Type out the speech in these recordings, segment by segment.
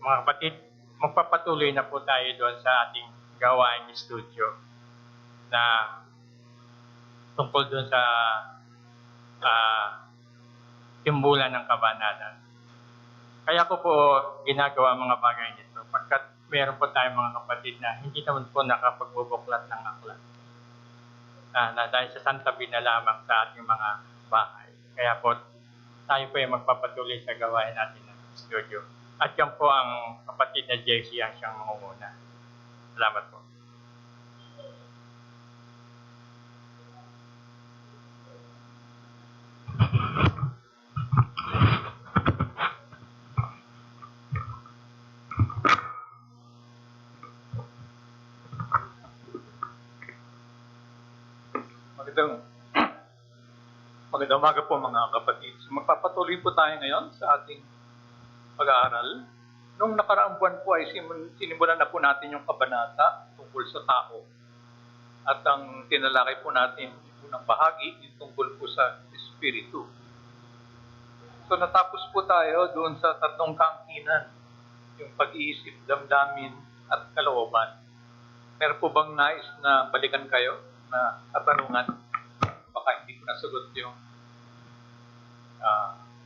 Mga kapatid, magpapatuloy na po tayo doon sa ating gawaing studio na tungkol doon sa timbulan ng kabanalan. Kaya ko po ginagawa mga bagay nito pagkat meron po tayong mga kapatid na hindi naman po nakapagbubuklat ng aklat. Na dahil sa santabi na lamang sa ating mga bahay. Kaya po tayo po ay magpapatuloy sa gawain natin ng studio. At yan po ang kapatid na JC ang siyang mangunguna. Salamat po. Magandang umaga po mga kapatid. So, magpapatuloy po tayo ngayon sa ating pag-aaral. Nung nakaraang buwan po ay sinimulan na po natin yung kabanata tungkol sa tao. At ang tinalakay po natin yung unang bahagi, yung tungkol po sa espiritu. So natapos po tayo doon sa tatlong kaangkinan, yung pag-iisip, damdamin, at kalooban. Meron po bang nais na balikan kayo na katanungan? Baka hindi ko nasagot yung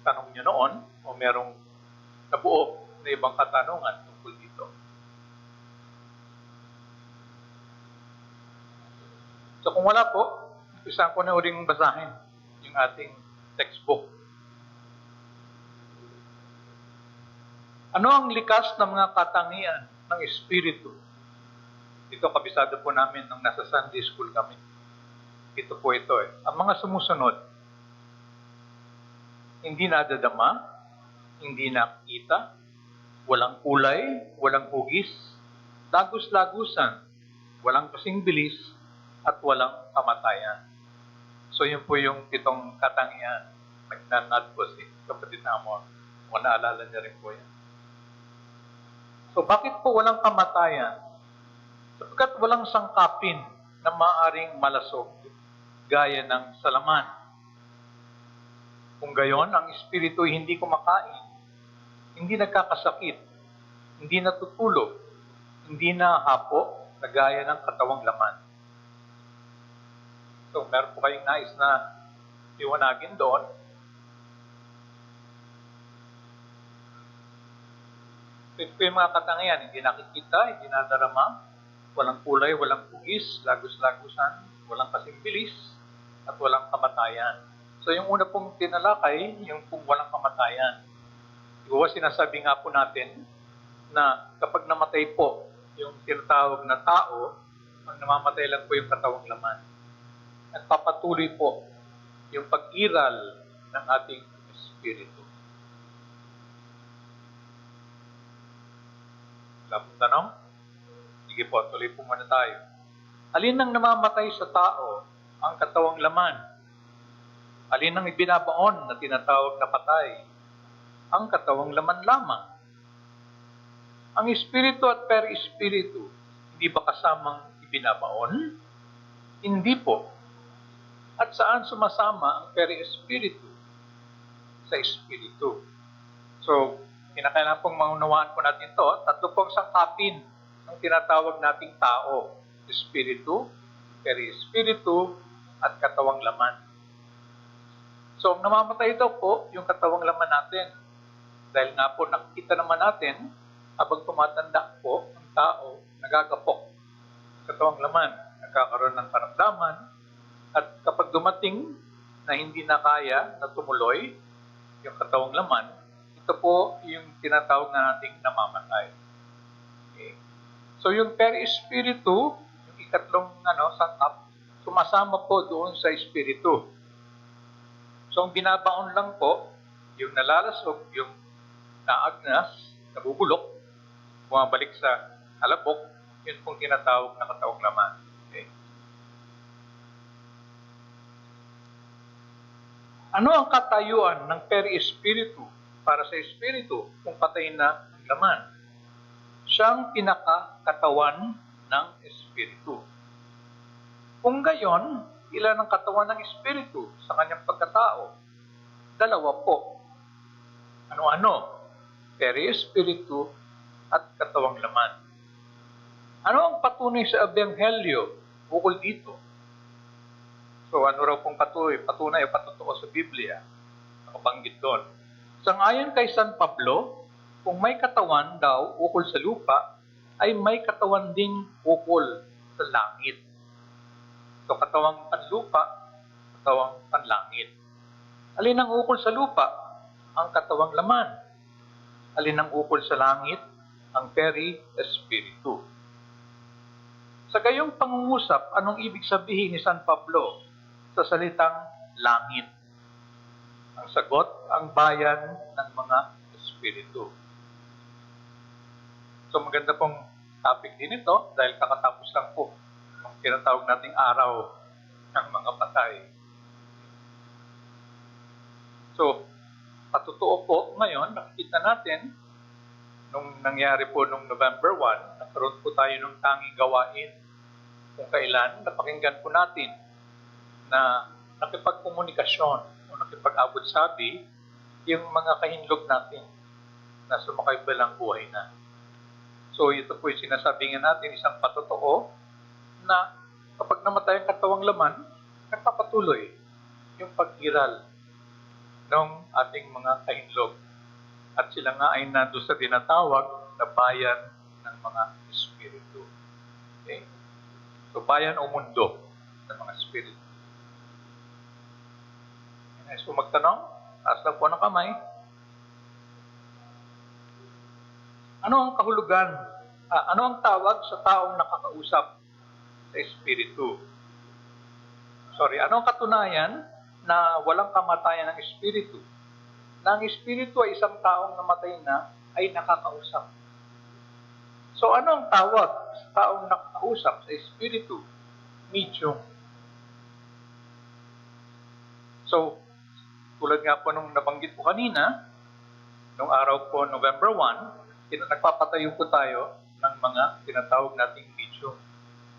tanong nyo noon o merong nabuo na ibang katanungan tungkol dito. So kung wala po, umpisahan ko na uling basahin yung ating textbook. Ano ang likas ng mga katangian ng Espiritu? Ito kabisado po namin nung nasa Sunday school kami. Ito po ito eh. Ang mga sumusunod, hindi nadadama, hindi nakikita, walang kulay, walang hugis, lagos-lagusan, walang kasing bilis, at walang kamatayan. So yun po yung pitong katangian. Nagnanad po si kapatid na mo. Kung naalala niya rin po yan. So bakit po walang kamatayan? Sapagkat walang sangkapin na maaaring malasog gaya ng salaman. Kung gayon, ang espiritu ay hindi kumakain, hindi nagkakasakit, hindi natutulog, hindi nahapo na gaya ng katawang laman. So, meron po kayong nais na iwanagin doon. Ito po yung mga katangian, hindi nakikita, hindi nadarama, walang kulay, walang hugis, lagos-lagusan, walang kasing bilis, at walang kamatayan. So yung una pong tinalakay, yung pong walang kamatayan. Diba sinasabi nga po natin na kapag namatay po yung tinatawag na tao, ang namamatay lang po yung katawang laman. At papatuloy po yung pag-iral ng ating espiritu. Wala pong tanong? Sige po, tuloy po muna tayo. Alin ang namamatay sa tao ang katawang laman? Alin ang ibinabaon na tinatawag na patay? Ang katawang laman lamang. Ang espiritu at per-espiritu, hindi ba kasamang ibinabaon? Hindi po. At saan sumasama ang per-espiritu? Sa espiritu. So, kinakailangan pong maunawaan po natin ito. Tatlo pong sangkapin ng tinatawag nating tao. Espiritu, per-espiritu, at katawang laman. So, namamatay daw po yung katawang laman natin. Dahil nga po, nakikita naman natin, habang tumatanda po, ang tao, nagagapok. Katawang laman, nagkakaroon ng karamdaman. At kapag dumating na hindi na kaya na tumuloy yung katawang laman, ito po yung tinatawag na nating namamatay. Okay. So, yung per-espiritu, yung ikatlong sangkap, sumasama po doon sa espiritu. So, ang binabaon lang po, yung nalalasog, yung naagnas, nabubulok, bumabalik sa halabok, yun pong tinatawag na katawang laman. Okay. Ano ang katayuan ng peri-espiritu para sa espiritu kung patay na ang laman? Siyang pinakakatawan ng espiritu. Kung gayon, ilan ang katawan ng espiritu sa kanyang pagkatao? Dalawa po. Ano-ano? Peri-espiritu at katawang laman. Ano ang patunay sa Ebanghelyo ukol dito? So ano raw pong patunay o patotoo sa Biblia? Nakabanggit doon. Sangayon kay San Pablo, kung may katawan daw ukol sa lupa, ay may katawan ding ukol sa langit. So katawang panlupa, katawang panlangit. Alin ang ukol sa lupa? Ang katawang laman. Alin ang ukol sa langit? Ang peri-espiritu. Sa gayong pangungusap, anong ibig sabihin ni San Pablo sa salitang langit? Ang sagot, ang bayan ng mga espiritu. So maganda pong topic din ito dahil kakatapos lang po ang tinatawag nating araw ng mga patay. So, patotoo po ngayon, nakikita natin nung nangyari po nung November 1, nagkaroon po tayo ng tanging gawain kung kailan napakinggan po natin na nakipagkomunikasyon o nakipag-abot sabi yung mga kahinlog natin na sumakay balang buhay na. So ito po yung sinasabi nga natin, isang patotoo na kapag namatay ang katawang laman, nagpapatuloy yung paghiral ng ating mga kahinlog. At sila nga ay nandun sa tinatawag na bayan ng mga espiritu. Okay? So bayan o mundo ng mga espiritu. So magtanong, taas lang po ng kamay. Ano ang kahulugan? Ano ang tawag sa taong nakakausap sa espiritu? Ano ang katunayan na walang kamatayan ng espiritu? Na ang espiritu ay isang taong namatay na ay nakakausap. So ano ang tawag sa taong nakakausap sa espiritu? Medium. So, tulad nga po nung nabanggit po kanina, nung araw po November 1, nagpapatayo po tayo ng mga tinatawag nating medium.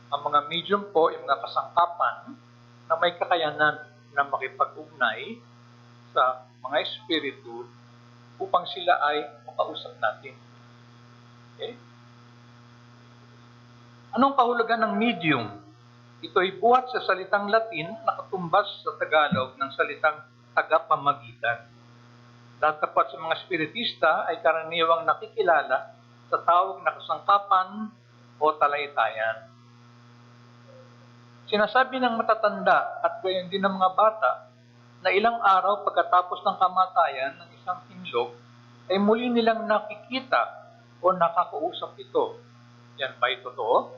Ang mga medium po, yung mga kasangkapan na may kakayanan na makipag-ugnay sa mga espiritu upang sila ay makausap natin. Okay? Anong kahulugan ng medium? Ito ay buhat sa salitang Latin na katumbas sa Tagalog ng salitang tagapamagitan. Datapat sa mga espiritista ay karaniwang nakikilala sa tawag na kasangkapan o talaytayan. Sinasabi ng matatanda at gayon din ng mga bata na ilang araw pagkatapos ng kamatayan ng isang hinlog ay muli nilang nakikita o nakakausap ito. Yan ba'y totoo?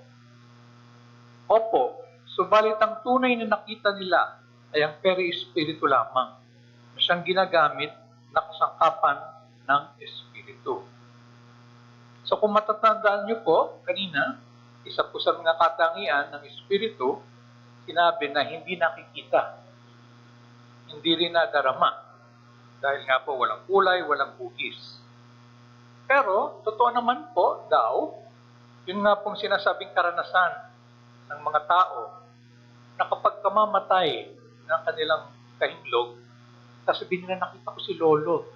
Opo, subalit ang tunay na nakita nila ay ang peri-espiritu lamang na siyang ginagamit na kasangkapan ng espiritu. So kung matatandaan niyo po, kanina, isa po sa mga katangian ng espiritu, sinabi na hindi nakikita, hindi rin nadarama, dahil nga po walang kulay, walang hugis. Pero, totoo naman po daw, yun nga pong sinasabing karanasan ng mga tao na kapag kamamatay ng kanilang kahinlog, sasabihin nila, nakita ko si lolo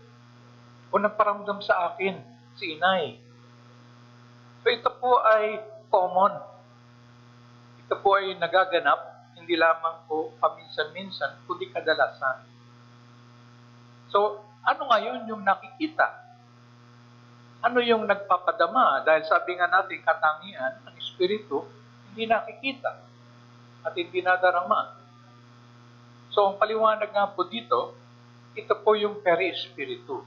o nagparamdam sa akin si inay. So ito po ay common. Ito po ay nagaganap hindi lamang po paminsan-minsan, kundi kadalasan. So, ano ngayon yung nakikita? Ano yung nagpapadama? Dahil sabi nga natin, katangian ng espiritu, hindi nakikita at hindi nadarama. So, ang paliwanag nga po dito, ito po yung peri-espiritu.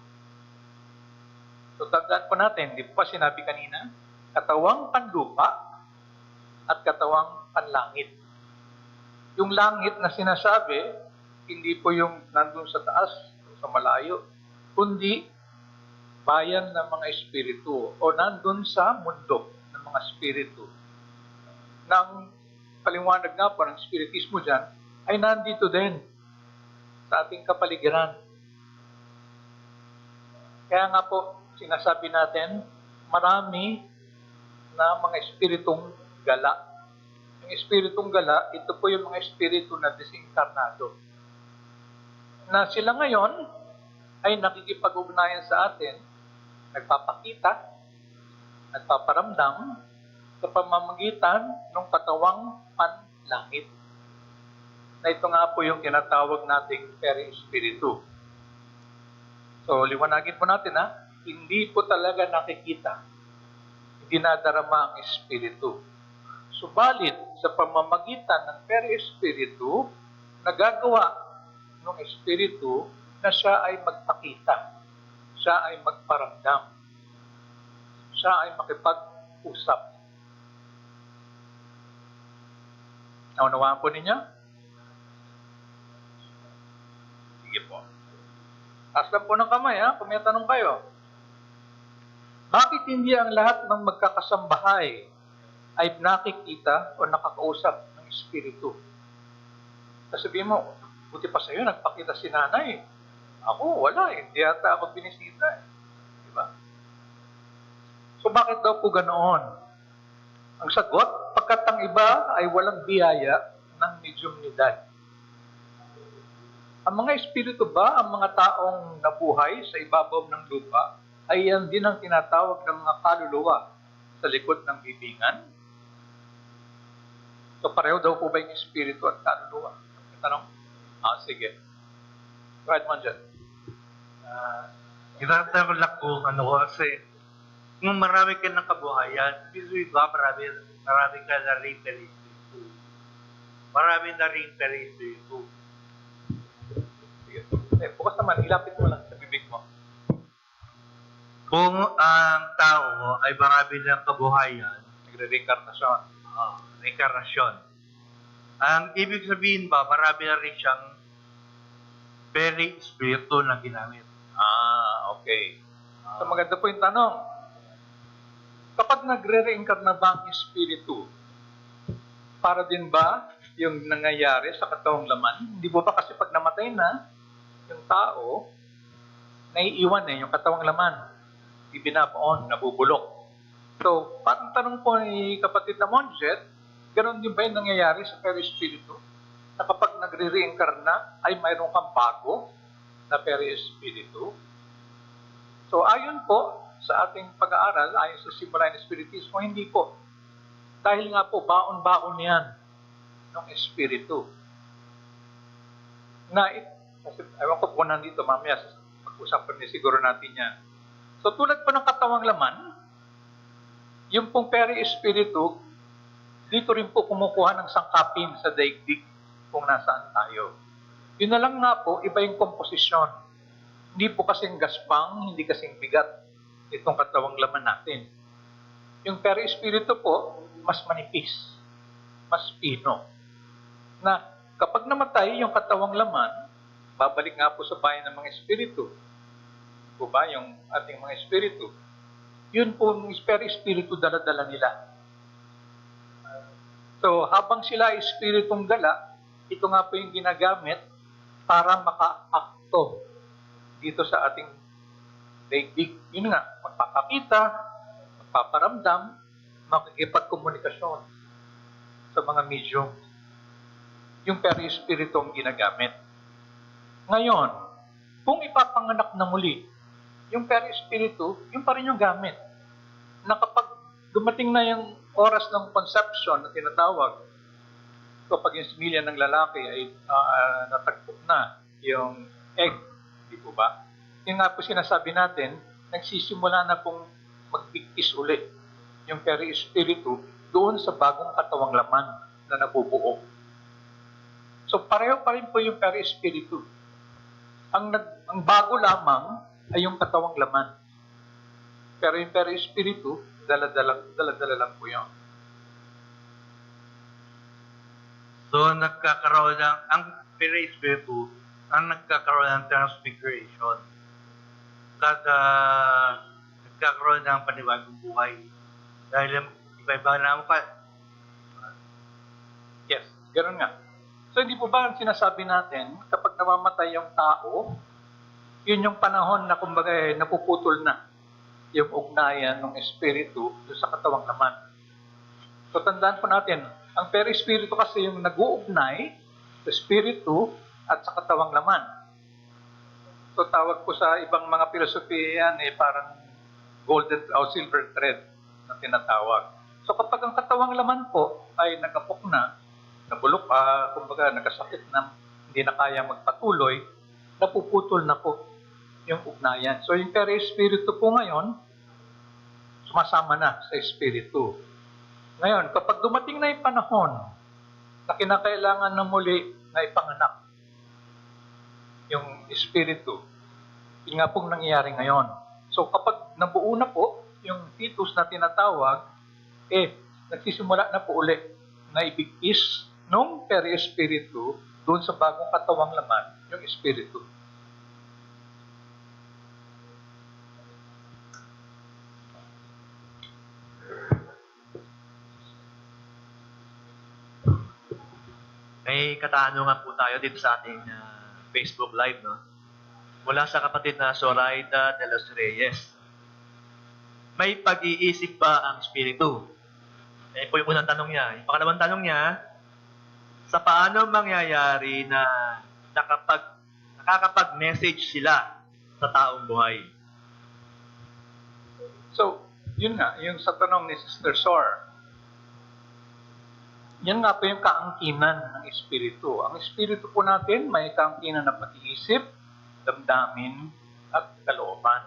So, tandaan po natin, di po ba sinabi kanina, katawang panlupa at katawang panlangit. Yung langit na sinasabi, hindi po yung nandun sa taas, sa malayo, kundi bayan ng mga espiritu o nandun sa mundo ng mga espiritu. Nang paliwanag nga po ng espiritismo dyan, ay nandito din sa ating kapaligiran. Kaya nga po, sinasabi natin, marami na mga espiritong gala. Yung espiritong gala, ito po yung mga espiritu na disinkarnado. Na sila ngayon ay nakikipag-ugnayan sa atin, nagpapakita, nagpaparamdam sa pamamagitan ng katawang panlangit. Na ito nga po yung tinatawag nating peri-espiritu. So, liwanagin po natin hindi po talaga nakikita, hindi nadarama ang espiritu. Subalit, sa pamamagitan ng peri-espiritu, nagagawa ng espiritu na siya ay magpakita, siya ay magparamdam, siya ay makipag-usap. Naunawaan po ninyo? Sige po. Taas lang po ng kamay, kung may tanong kayo. Bakit hindi ang lahat ng magkakasambahay ay nakikita o nakakausap ng espiritu? Sasabihin mo, buti pa sa'yo, nagpakita si nanay. Ako, wala eh. Hindi yata ako binisita eh. Diba? So bakit daw po ganoon? Ang sagot, pagkat ang iba ay walang biyaya ng mediumnidad. Ang mga espiritu ba, ang mga taong nabuhay sa ibabaw ng lupa, ay yan din ang tinatawag ng mga kaluluwa sa likod ng bibingan? So pareho daw po ba yung espiritu at kaluluwa? Tanong? Sige. Go ahead, Manjan. Itatanong lang kung kasi kung marami ka ng kabuhayan, ibig ba marami ka na rin perispiritu. Marami na rin perispiritu. Bukas naman, ilapit mo lang sa bibig mo. Kung ang tao ay marami ng kabuhayan, Nagre-reincarnasyon. reinkarnasyon, ang ibig sabihin ba, marami na rin siyang perispiritu na ginamit. Okay. So maganda po yung tanong. Kapag nagre-reincarna ba ang espiritu, para din ba yung nangyayari sa katawang laman? Hindi po ba kasi pag namatay na, yung tao, naiiwan yung katawang laman. Ibinabaon, nabubulok. So, parang tanong po ni kapatid na Monjet, ganoon din ba yung nangyayari sa peri-espiritu? Na kapag nagre-reincarna, ay mayroon kang bago na peri-espiritu? So, ayon po sa ating pag-aaral, ayon sa simula ng espiritismo, hindi po. Dahil nga po, baon-baon yan ng espiritu. Kasi, ewan ko po nandito, mamaya, pag-usapan niya siguro natin yan. So, tulad po ng katawang laman, yung pong peri-espiritu, dito rin po kumukuha ng sangkapin sa daigdig kung nasaan tayo. Yun na lang nga po, iba yung komposisyon. Hindi po kasing gaspang, hindi kasing bigat itong katawang laman natin. Yung peri-espiritu po, mas manipis, mas pino. Na kapag namatay yung katawang laman, babalik nga po sa bayan ng mga espiritu. Po ba yung ating mga espiritu? Yun po yung peri-espiritu dala-dala nila. So, habang sila espiritong dala, ito nga po yung ginagamit para maka-akto dito sa ating daigdig. Yun nga, magpapakita, magpaparamdam, makikipagkomunikasyon sa mga medium. Yung peri-espiritu ang ginagamit. Ngayon, kung ipapanganak na muli, yung peri-espiritu, yun pa rin yung gamit. Na kapag dumating na yung oras ng conception na tinatawag, kapag yung similya ng lalaki ay natagpo na yung egg, di po ba? Yung nga po sinasabi natin, nagsisimula na pong magbigkis ulit yung peri-espiritu doon sa bagong katawang laman na nabubuo. So pareho pa rin po yung peri-espiritu. Ang bago lamang ay yung katawang laman. Pero yung peri-espiritu, dala-dala lang po yun. So, nagkakaroon ang perispiritu, ang nagkakaroon ng transfiguration. Kada nagkakaroon ng panibagong buhay. Dahil iba-iba na mukha. Yes, ganoon nga. So hindi po ba ang sinasabi natin, kapag namamatay yung tao, yun yung panahon na kumbaga napuputol na yung ugnayan ng espiritu doon sa katawang laman. So tandaan po natin, ang peri-espiritu kasi yung nag-uugnay sa espiritu at sa katawang laman. So tawag po sa ibang mga filosofiya yan parang golden o silver thread. na tinatawag. So kapag ang katawang laman po ay nagapok na, nabulok, kumbaga nagkasakit na, hindi na kaya magpatuloy, napuputol na po yung ugnayan. So yung peri-espiritu po ngayon, sumasama na sa espiritu. Ngayon, kapag dumating na yung panahon na kinakailangan na muli na ipanganak yung espiritu, yun nga pong nangyayari ngayon. So kapag nabuo na po yung fetus na tinatawag, nagsisimula na po uli na ibigis nung peri-espiritu doon sa bagong katawang laman, yung espiritu. May katanungan po tayo dito sa ating Facebook Live, no? Mula sa kapatid na Zoraida de los Reyes. May pag-iisip ba ang Espiritu? Yan po yung unang tanong niya. Yung pangalawang tanong niya, sa paano mangyayari na nakakapag-message sila sa taong buhay? So, yun nga, yung sa tanong ni Sister Sor, yan nga po yung kaangkinan ng espiritu. Ang espiritu po natin may kaangkinan na pag-iisip, damdamin, at kalooban.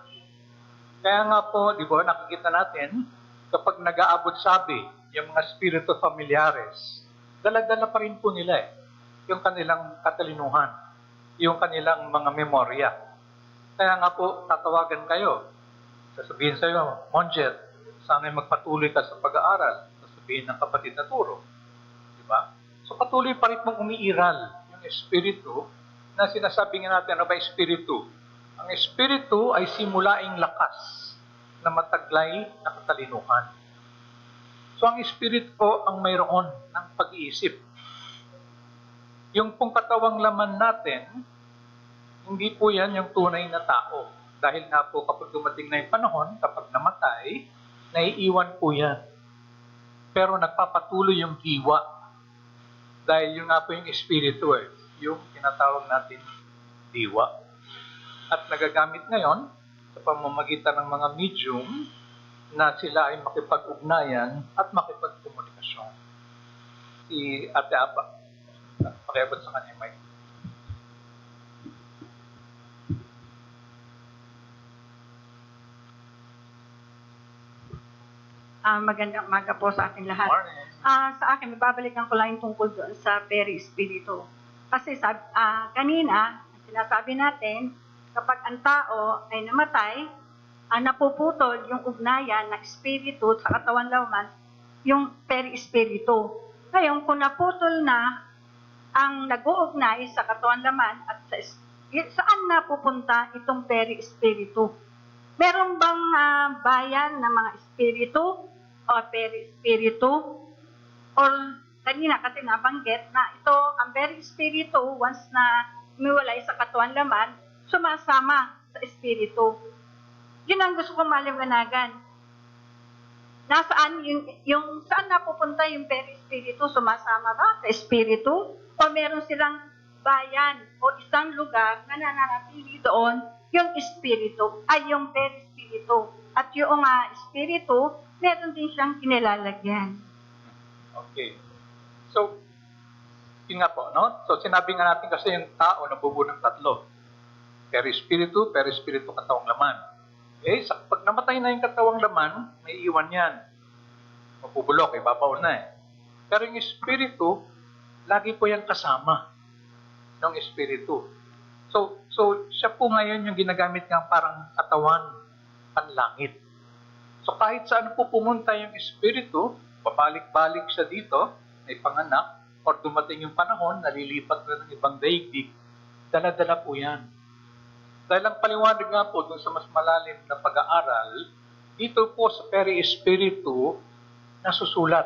Kaya nga po, di ba, nakikita natin, kapag nag-aabot sabi, yung mga spirito familiares, dala-dala pa rin po nila yung kanilang katalinuhan, yung kanilang mga memorya. Kaya nga po, tatawagan kayo. Sasabihin sa iyo, Monjet, sana'y magpatuloy ka sa pag-aaral. Sasabihin ng kapatid na turo. Diba? So patuloy pa rin mong umiiral yung espiritu na sinasabi nga natin, ano ba espiritu? Ang espiritu ay simulaing lakas na mataglay na katalinuhan. So ang espiritu po ang mayroon ng pag-iisip. Yung pong katawang laman natin, hindi po yan yung tunay na tao. Dahil nga po kapag dumating na yung panahon, kapag namatay, naiiwan po yan. Pero nagpapatuloy yung diwa. Dahil yun nga po yung espiritu yung tinatawag natin diwa. At nagagamit ngayon sa pamamagitan ng mga medium na sila ay makipag-ugnayan at makipag-komunikasyon. Si Ate Apa, pakiabot sa kanya, Mike. Magandang umaga po sa ating lahat. Morning. Sa akin, mababalikan ko lang yung tungkol doon sa peri-espiritu. Kasi kanina, sinasabi natin, kapag ang tao ay namatay, napuputol yung ugnayan ng espiritu sa katawan laman, yung peri-espiritu. Ngayon, kung naputol na ang nag-uugnay sa katawan laman at saan napupunta itong peri-espiritu? Meron bang bayan ng mga espiritu o peri-espiritu? Or kanina kasi nabanggit na ito, ang peri-espiritu, once na umiwalay sa katawan laman, sumasama sa espiritu. Yun ang gusto kong maliwanagan. Nasaan yung saan napupunta yung peri-espiritu? Sumasama ba sa espiritu? O meron silang bayan o isang lugar na nananatili doon yung espiritu ay yung peri-espiritu. At yung espiritu, meron din siyang kinilalagyan. Okay. So, yun nga po, no? So, sinabi nga natin kasi yung tao nabubuo ng tatlo. Peri-espiritu, katawang laman. Pag namatay na yung katawang laman, may iwan yan. Mapubulok, babaw na Pero yung espiritu, lagi po yan kasama ng espiritu. So siya po ngayon yung ginagamit ng parang katawan, panlangit. So kahit saan po pumunta yung espiritu, babalik-balik siya dito, may panganak, or dumating yung panahon, nalilipat na ng ibang daigdig, dala-dala po yan. Dahil ang paliwanag nga po dun sa mas malalim na pag-aaral, dito po sa peri-espiritu, nasusulat,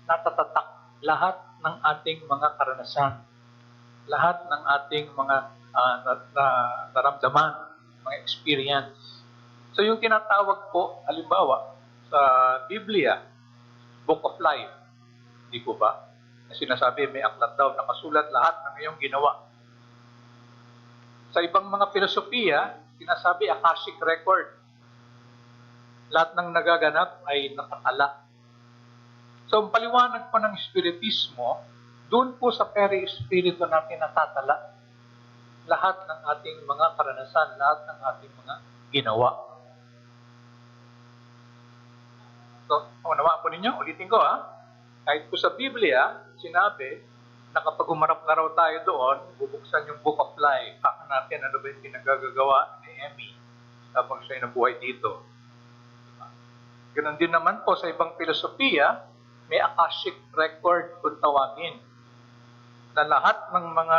natatatak lahat ng ating mga karanasan, lahat ng ating mga naramdaman, mga experience. So yung tinatawag po, halimbawa, sa Biblia, Book of Life, di po ba? Na sinasabi, may aklat daw, nakasulat lahat ng iyong ginawa. Sa ibang mga filosofiya, sinasabi, Akashic Record. Lahat ng nagaganap ay nakatala. So, ang paliwanag po ng Espiritismo, doon po sa peri-espiritu natin natatala lahat ng ating mga karanasan, lahat ng ating mga ginawa. So, unawa po ninyo, ulitin ko kahit po sa Biblia, sinabi na kapag umarap na raw tayo doon, bubuksan yung Book of Life. Baka natin ano ba yung pinagagagawa ni Emmy habang siya'y nabuhay dito. Diba? Ganon din naman po sa ibang filosofiya, may Akashic record kung tawagin na lahat ng mga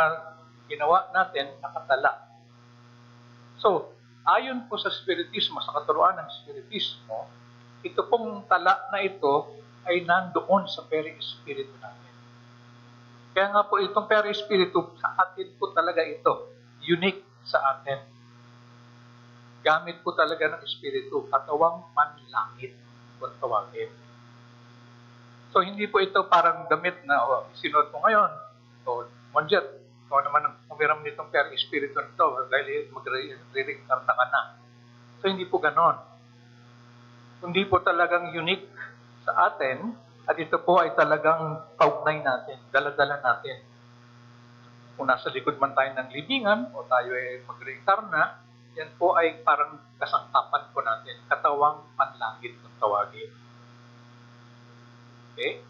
ginawa natin nakatala. So, ayon po sa Spiritismo, sa katuruan ng Spiritismo, ito pong tala na ito ay nandoon sa peri-espiritu natin. Kaya nga po itong peri-espiritu, sa atin po talaga ito. Unique sa atin. Gamit po talaga ng espiritu, katawang panlangit kung tawagin. So, hindi po ito parang damit na sinuot mo ngayon. So, Monjet, ikaw naman ang umiram nitong peri-espiritu nito dahil magre-reincarna ka na. So, hindi po ganon. Hindi po talagang unique sa atin at ito po ay talagang kaugnay natin, dala-dala natin. Kung nasa likod man tayo ng libingan o tayo ay mag-reincarna, yan po ay parang kasangkapan po natin, katawang panlangit kung tawagin. Okay?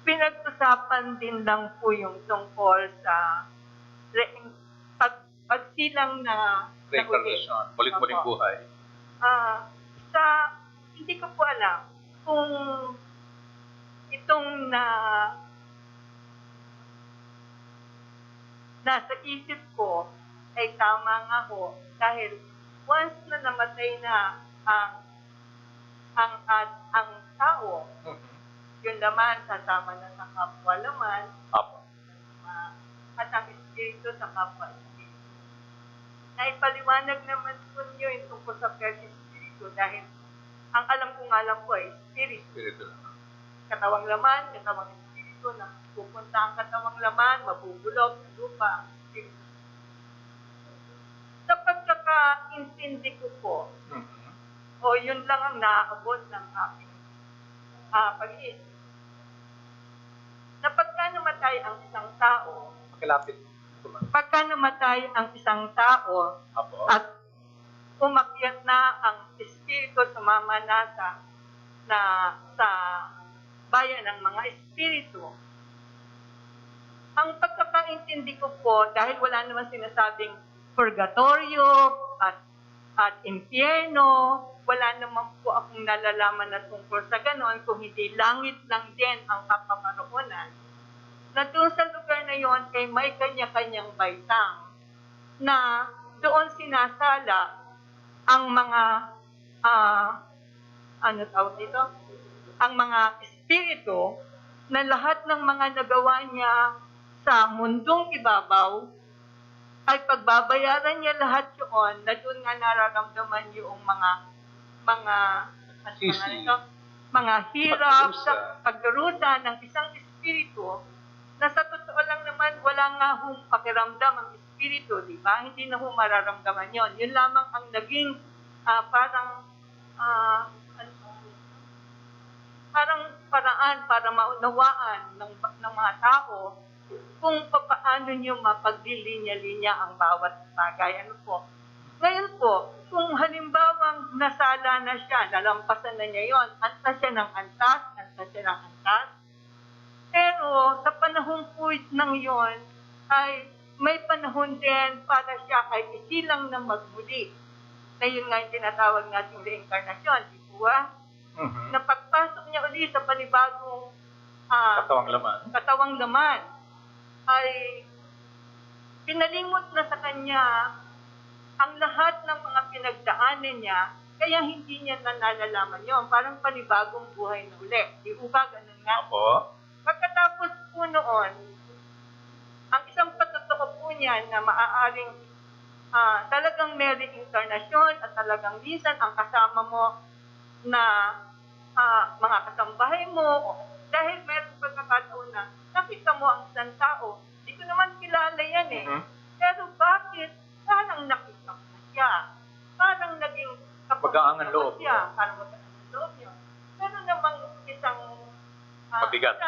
Pinag-usapan din lang po yung tungkol sa pagsilang na Reincarnation, balik-balik Opo. buhay. Hindi ko po alam kung itong nasa isip ko ay tama nga ho dahil once na namatay na ang tao, yun naman sasama na sa kapwa laman Apo. at ang espiritu sa kapwa espiritu. Naipaliwanag naman po niyo yung tungkol sa espiritu dahil ang alam ko nga lang po ay espiritu. Espiritu lang. Katawang laman, katawang espiritu na pupunta ang katawang laman, mabubulog sa lupa ang espiritu. Sa pagkakaintindi ko po, o yun lang ang naaabot ng aking pag-iisip, na pagka namatay ang isang tao, Makilapit. pagka namatay ang isang tao Apo. at umakyat na ang espiritu sumama na sa bayan ng mga espiritu, ang pagkakaintindi ko po, dahil wala naman sinasabing purgatorio at impyerno, wala naman po akong nalalaman na tungkol sa ganon, kung hindi langit lang din ang kapamaroonan, na doon sa lugar na yon ay may kanya-kanyang baitang na doon sinasala ang mga ang mga espiritu na lahat ng mga nagawa niya sa mundong ibabaw ay pagbabayaran niya lahat yun na doon nga nararamdaman yung Sisi. mga hirap Pagdurusa. sa pagdurusa ng isang espiritu na sa totoo lang naman wala nga hong pakiramdam ang espiritu, di ba? Hindi na hong mararamdaman yon. Yun lamang ang naging paraan para maunawaan ng mga tao kung paano nyo mapaglilinya-linya ang bawat bagay. Ano po? Ngayon po, kung halimbawang nasala na siya, nalampasan na niya yon, antas siya ng antas, pero sa panahon po ng yon, ay may panahon din para siya ay isilang na magmuli. Na yun nga yung tinatawag nating reincarnation, di po ba? Na pagpasok niya uli sa panibagong katawang laman, ay pinalimot na sa kanya ang lahat ng mga pinagdaanan niya, kaya hindi niya na nalalaman yun. Parang panibagong buhay na uli. Di ba? Ganun nga. Apo. Pagkatapos po noon, ang isang patotoo po niya na maaaring talagang may reincarnation at talagang minsan ang kasama mo na mga kasambahay mo o Dahil meron pagkakataon na nakita mo ang isang tao, di ko naman kilala yan eh. Pero bakit? Parang nakita ko na siya. Parang naging Magaangan loob. siya. Parang magaangan loob niya. Pero namang isang Mabigat.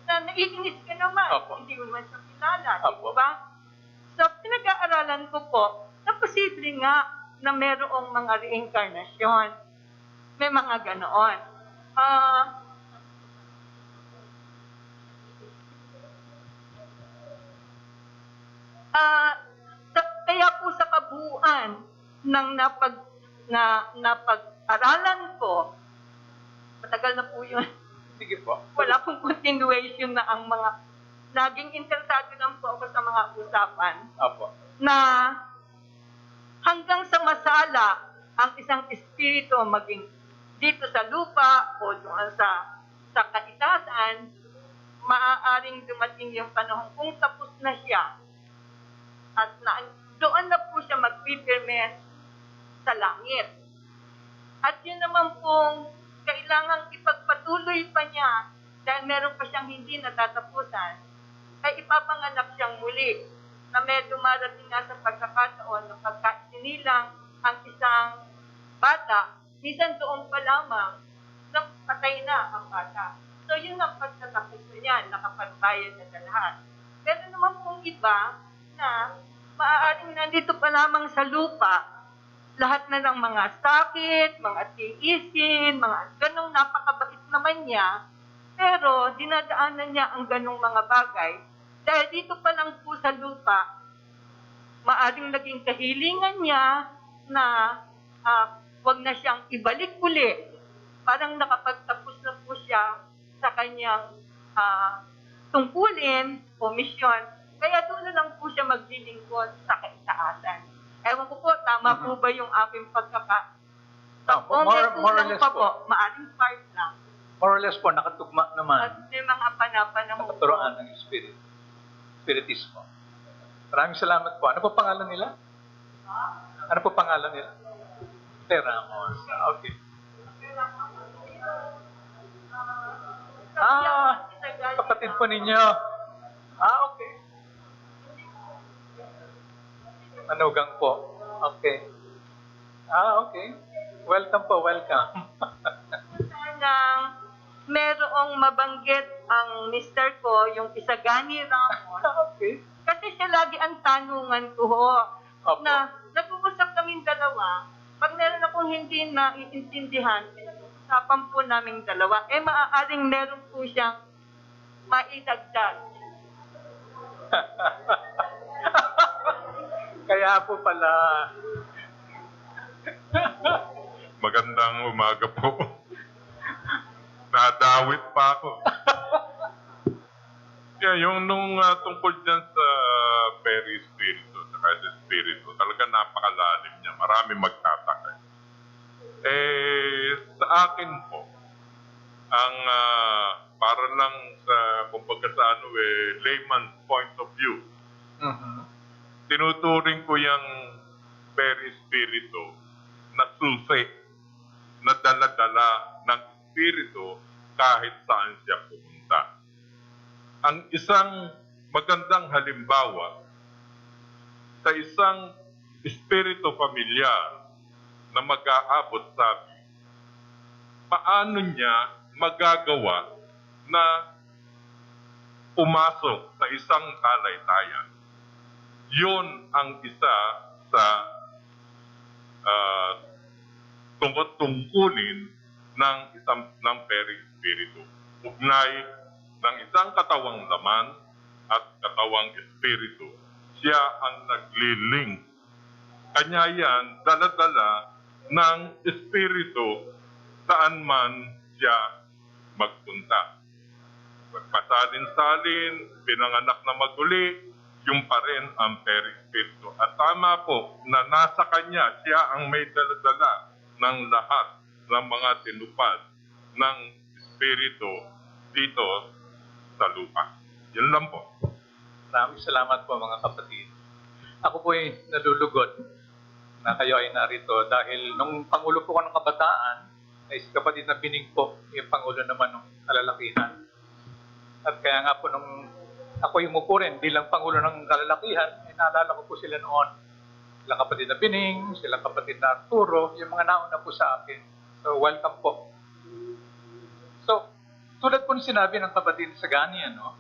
na naiinis ka naman. Opo. Hindi mo naman siya kilala. Opo. Di ba? So, pinag-aaralan ko po na posible nga na merong mga reincarnation. May mga ganoon. Kaya po sa kabuuan ng napag-aralan ko, matagal na po yun, Sige po. wala pong continuation na ang mga, naging interesado lang po ako sa mga usapan Opo. na hanggang sa masala ang isang espiritu maging dito sa lupa o doon sa kaitasan, maaaring dumating yung panahon kung tapos na siya at doon na po siya magpipirme sa langit. At yun naman pong kailangang ipagpatuloy pa niya dahil meron pa siyang hindi natatapusan, ay ipapanganak siyang muli na may dumarating nga sa pagkakataon na pagka isinilang ang isang bata, minsan doon pa lamang na patay na ang bata. So yun ang pagtatapos na niya, nakapagbayad na sa lahat. Pero naman pong iba na maaaring nandito pa lamang sa lupa, lahat na ng mga sakit, mga tiisin, mga ganong napakabait naman niya, pero dinadaanan niya ang ganong mga bagay. Dahil dito pa lang po sa lupa, maaaring naging kahilingan niya na wag na siyang ibalik uli. Parang nakapagtapos na po siya sa kanyang tungkulin o misyon. Kaya doon na lang po siya maglilingkod sa kaitaasan. Ewan ko po, tama po ba yung aking pagkaka... Opo, Kung may more or kulang less pa po. po, maaring part lang. More or less po, nakatugma At naman. may mga panapanahon po. Nakaturoan ng spiritismo. Maraming salamat po. Ano po pangalan nila? Ano po pangalan nila? Teramos. Okay. Kapatid po ninyo. Okay. Manugang po. Okay. Okay. Welcome po, welcome. Sanang merong mabanggit ang mister ko, yung Isagani Ramos. Okay. Kasi siya lagi ang tanungan ko ho. Opo. Na nag-uusap kaming dalawa, pag meron akong hindi naiintindihan, usapan po naming dalawa, maaaring meron po siyang maidagdag. Kaya po pala. Magandang umaga po. Nadawit pa ako. Yung tungkol dyan sa Peri Spirito, saka sa Spirito, talaga napakalalim niya. Marami magtataka. Sa akin po, ang para lang sa, kumbaga sa layman's point of view, tinuturing ko yung Peri Spirito na susi, na dala-dala ng Espiritu kahit saan siya pumunta. Ang isang magandang halimbawa sa isang Espiritu familiar na mag-aabot sabi, paano niya magagawa na pumasok sa isang talaytayan? Yun ang isa sa tungkulin ng Peri Spiritu. Ugnay ng isang katawang laman at katawang espiritu. Siya ang nagli-link. Kanya yan, dala-dala ng espiritu saan man siya magpunta. Pagpasalin-salin, pinanganak na maguli, yung pa rin ang Peri Spiritu. At tama po na nasa kanya, siya ang may dala-dala ng lahat ng mga tinupad ng Espiritu dito sa lupa. Yun lang po. Maraming salamat po mga kapatid. Ako po ay nalulugod na kayo ay narito dahil nung Pangulo po ko ng Kabataan, ay si kapatid na Bining po, yung Pangulo naman ng kalalakihan. At kaya nga po nung ako yung umupo rin bilang Pangulo ng kalalakihan, naalala ko po sila noon. Sila kapatid na Bining, sila kapatid na Arturo, yung mga nauna po sa akin. So, welcome po. So, tulad po ng sinabi ng kapatid Sagani, ano?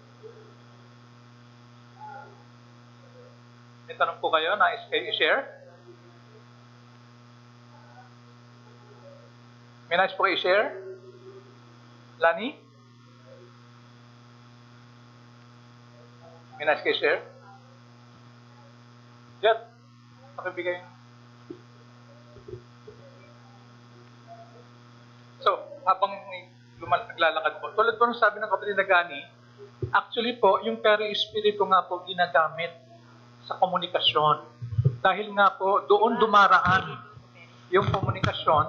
May tanong po kayo, nais kayo i-share? May nais po kayo i-share? Lani? May nais kayo i-share? Jet, pakibigay. So, habang naglalakad po, tulad po ng sabi ng kapatid na Gani, actually po, yung peri espiritu nga po ginagamit sa komunikasyon. Dahil nga po, doon dumaraan yung komunikasyon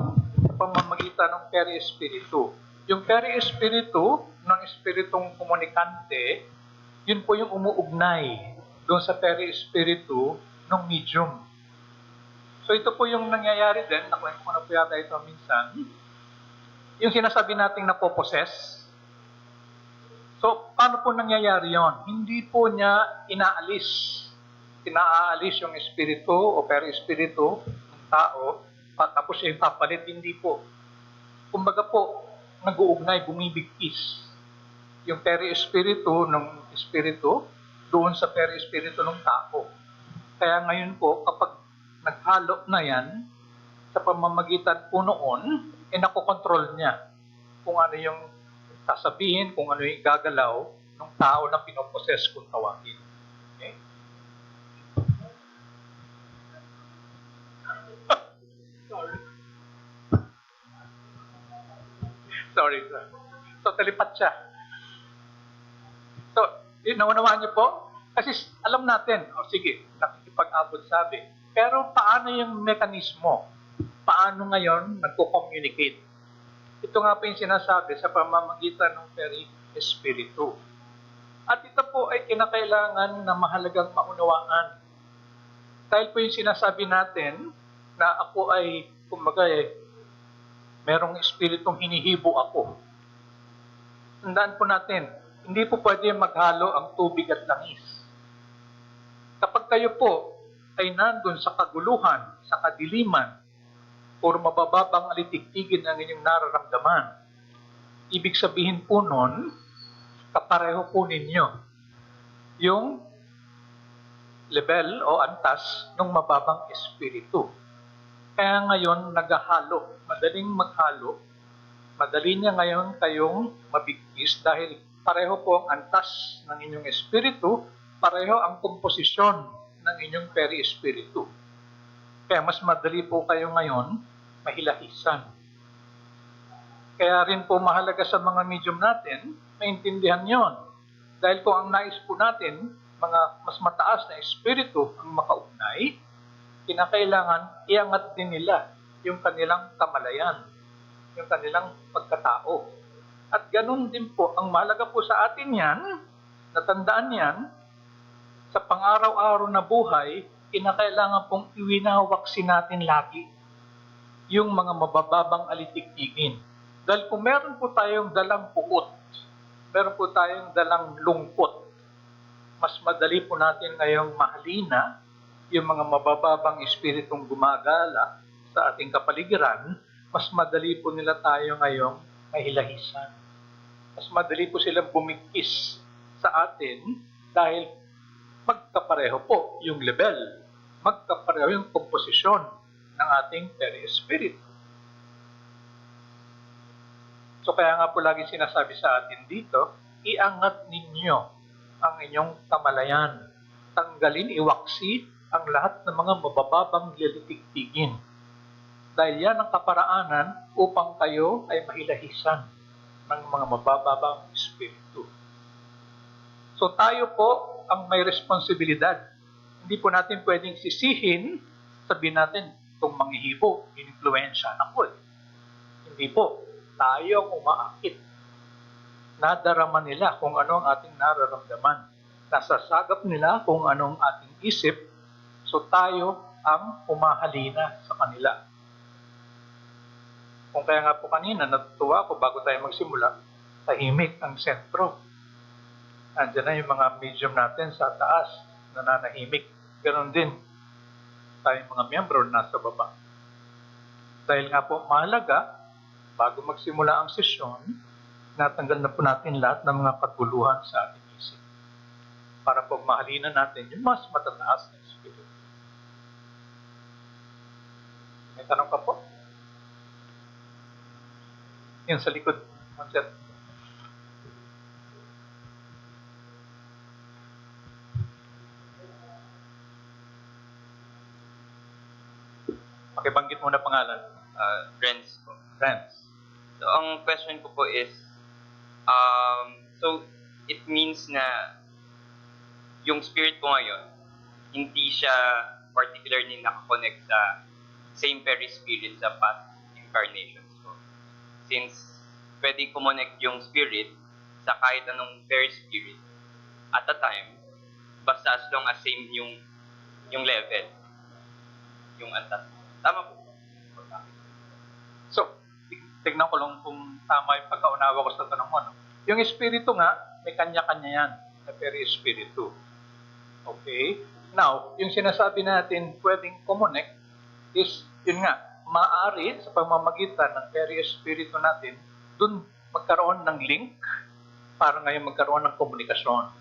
sa pamamagitan ng peri espiritu. Yung peri espiritu ng espiritong komunikante, yun po yung umuugnay doon sa peri espiritu ng medium. So ito po yung nangyayari din, nakwento ko na po yata ito minsan, yung sinasabi nating napoposes. So, paano po nangyayari yon? Hindi po niya inaalis yung espiritu o peri-espiritu ng tao, tapos siya yung papalit, hindi po. Kumbaga po, nag-uugnay, bumibigkis yung peri-espiritu ng espiritu doon sa peri-espiritu ng tao. Kaya ngayon po, kapag naghalo na yan, sa pamamagitan po noon, nakokontrol niya kung ano yung sasabihin, kung ano yung gagalaw ng tao na pinoposes kung tawagin. Okay? Sorry, sir. So, talipat siya. So, naunawaan niyo po? Kasi alam natin, sige, nakikipag-abot sabi. Pero paano yung mekanismo? Paano ngayon nagko-communicate? Ito nga po yung sinasabi sa pamamagitan ng peri-espiritu. At ito po ay kinakailangan na mahalagang maunawaan. Dahil po yung sinasabi natin na ako ay, kumbaga merong espiritong hinihibo ako. Tandaan po natin, hindi po pwede maghalo ang tubig at langis. Kapag kayo po ay nandun sa kaguluhan, sa kadiliman, o mabababang alitigtigin ang inyong nararamdaman, ibig sabihin po nun, kapareho po ninyo yung level o antas ng mababang espiritu. Kaya ngayon, naghahalo, madaling maghalo, madali niya ngayon kayong mabigkis dahil pareho po ang antas ng inyong espiritu, pareho ang komposisyon ng inyong peri-espiritu. Kaya mas madali po kayo ngayon mahilahisan. Kaya rin po mahalaga sa mga medium natin, maintindihan yon. Dahil kung ang nais po natin, mga mas mataas na espiritu ang makaugnay, kinakailangan iangat din nila yung kanilang kamalayan, yung kanilang pagkatao. At ganun din po, ang mahalaga po sa atin yan, natandaan yan, sa pang-araw-araw na buhay, kinakailangan pong iwinawaksin natin lagi yung mga mabababang alitigtigin. Dahil kung meron po tayong dalang puot, meron po tayong dalang lungkot, mas madali po natin ngayong mahalina yung mga mabababang espiritong gumagala sa ating kapaligiran, mas madali po nila tayo ngayong mahilahisan. Mas madali po silang bumigkis sa atin dahil magkapareho po yung level, magkapareho yung komposisyon ng ating peri-espiritu. So kaya nga po lagi sinasabi sa atin dito, iangat ninyo ang inyong kamalayan. Tanggalin, iwaksi ang lahat ng mga mabababang lilitigtigin. Dahil yan ang kaparaanan upang kayo ay mahilahisan ng mga mabababang espiritu. So tayo po ang may responsibilidad. Hindi po natin pwedeng sisihin, sabihin natin, itong manghihibo, ininfluensya ako eh. Hindi po. Tayo ang umaakit. Nadarama nila kung ano ang ating nararamdaman. Nasasagap nila kung ano ang ating isip. So tayo ang umahalina sa kanila. Kung kaya nga po kanina, natutuwa ako bago tayo magsimula, tahimik ang sentro. Andiyan na yung mga medium natin sa taas, nananahimik. Ganon din tayong mga miyembro nasa baba. Dahil nga po mahalaga, bago magsimula ang sesyon, natanggal na po natin lahat ng mga kaguluhan sa ating isip. Para po mahalinan natin yung mas matataas na espiritu. May tanong ka po? Yan sa likod. Sir. Pakibanggit muna pangalan. Friends po. Friends. So, ang question ko po is, so, it means na yung spirit ko ngayon, hindi siya particularly nakakonect sa same very spirit sa past incarnations ko. Since pwede kumonect yung spirit sa kahit anong very spirit at a time, basta as long as same yung level, yung antas. Tama po. So, tignan ko lang kung tama yung pagkaunawa ko sa tanong mo. No? Yung espiritu nga, may kanya-kanya yan. Na very espiritu. Okay? Now, yung sinasabi natin pwedeng kumonect is, yun nga, maaari sa pamamagitan ng very espiritu natin, dun magkaroon ng link para ngayon magkaroon ng komunikasyon.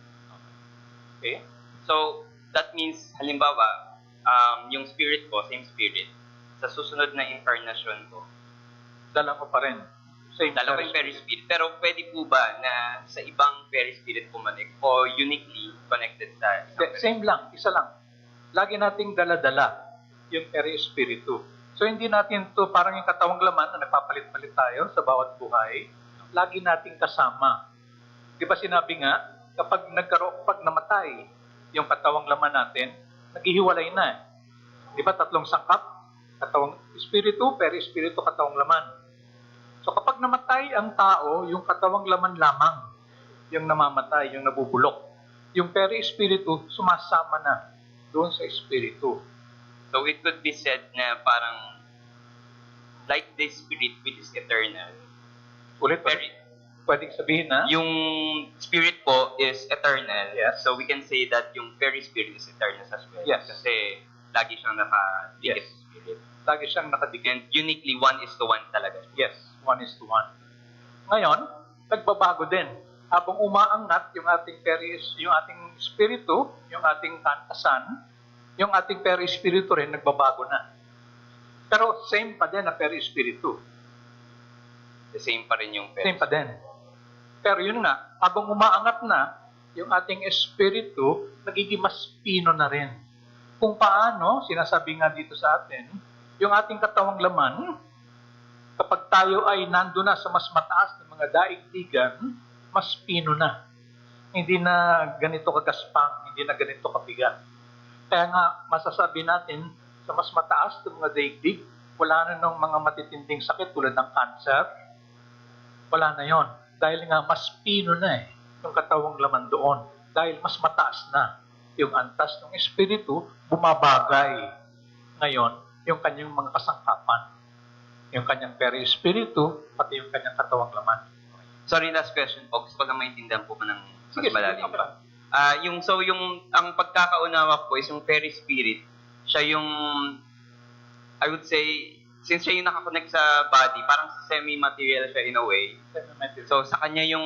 Okay? So, that means, halimbawa, yung spirit ko, same spirit, sa susunod na incarnation ko, Dala ko pa rin. Same dalawa yung very spirit. Pero pwede po ba na sa ibang very spirit connect o uniquely connected sa isang Same lang, isa lang. Lagi nating dala-dala yung very espiritu. So hindi natin to parang yung katawang laman na nagpapalit-palit tayo sa bawat buhay. Lagi nating kasama. Di ba sinabi nga, kapag namatay yung katawang laman natin, naghihiwalay na. Di ba tatlong sangkap? Katawang espiritu, very espiritu, katawang laman. So kapag namatay ang tao, yung katawang laman lamang yung namamatay, yung nabubulok. Yung very espiritu, sumasama na doon sa espiritu. So it could be said na parang like the spirit which is eternal. Ulit, Very, pwedeng sabihin na, yung spirit po is eternal. Yes. So we can say that yung very spirit is eternal as well. Yes. Kasi lagi siyang nakadikit Yes. sa spirit. lagi siyang nakadikit. And uniquely, 1:1 talaga. Yes, 1:1. Ngayon, nagbabago din. Habang umaangat yung ating yung ating espiritu, yung ating kantasan, yung ating espiritu rin nagbabago na. Pero same pa din na espiritu. The same pa rin yung Same pa din. Pero yun nga, habang umaangat na, yung ating espiritu, nagiging mas pino na rin. Kung paano, sinasabi nga dito sa atin, yung ating katawang laman, kapag tayo ay nando na sa mas mataas na mga daigdigan, mas pino na. Hindi na ganito kagaspang, hindi na ganito kabigat. Kaya nga, masasabi natin, sa mas mataas na mga daigdig, wala na ng mga matitinding sakit tulad ng cancer. Wala na yon. Dahil nga, mas pino na yung katawang laman doon. Dahil mas mataas na yung antas ng espiritu, bumabagay ngayon yung kanyang mga kasangkapan. Yung kanyang espiritu, pati yung kanyang katawang laman. Sorry, last question po. Gusto ko lang maintindihan po ng mas Sige, malalim. okay lang. Ang pagkakaunawa po is yung very spirit. Siya yung, I would say, since siya yung nakakonect sa body, parang semi-material siya in a way. So, sa kanya yung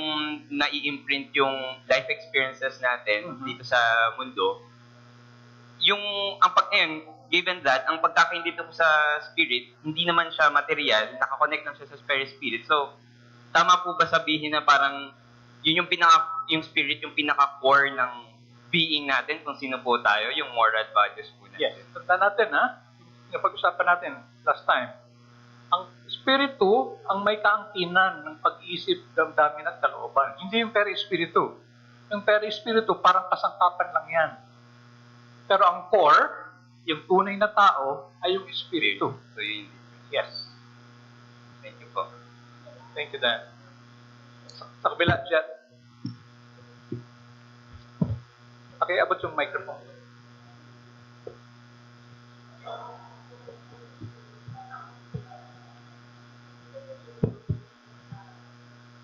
nai-imprint yung life experiences natin dito sa mundo. Given that, ang pagkakaintindi ko sa spirit, hindi naman siya material, nakakonect lang siya sa spirit. So, tama po ba sabihin na parang yun yung spirit, yung pinaka-core ng being natin, kung sino po tayo, yung moral values po natin? Yes. Tanda natin, yung pag-usapan natin last time, ang espiritu ang may kaangkinan ng pag-iisip, damdamin at kalooban. Hindi yung espiritu. Yung espiritu, parang kasangkapan lang yan. Pero ang core, yung tunay na tao, ay yung espiritu. So, yun. Yes. Thank you po. Thank you, Dan. Sa kabila, Jet. Pakiabot yung microphone.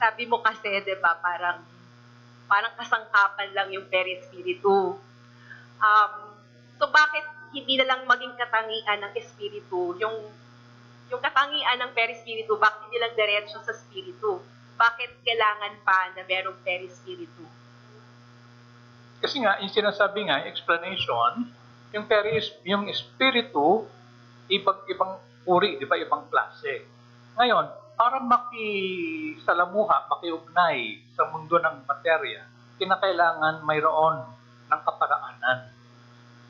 sabi mo kasi, di ba, parang kasangkapan lang yung perispiritu. So bakit hindi na lang maging katangian ng espiritu? Yung katangian ng perispiritu, bakit hindi lang diretso sa spiritu? Bakit kailangan pa na merong perispiritu? Kasi nga, yung sinasabi nga, yung explanation, yung espiritu, ibang uri, di ba, ibang klase. Ngayon, para makisalamuha, makiugnay sa mundo ng materya, kinakailangan mayroon ng kaparaanan.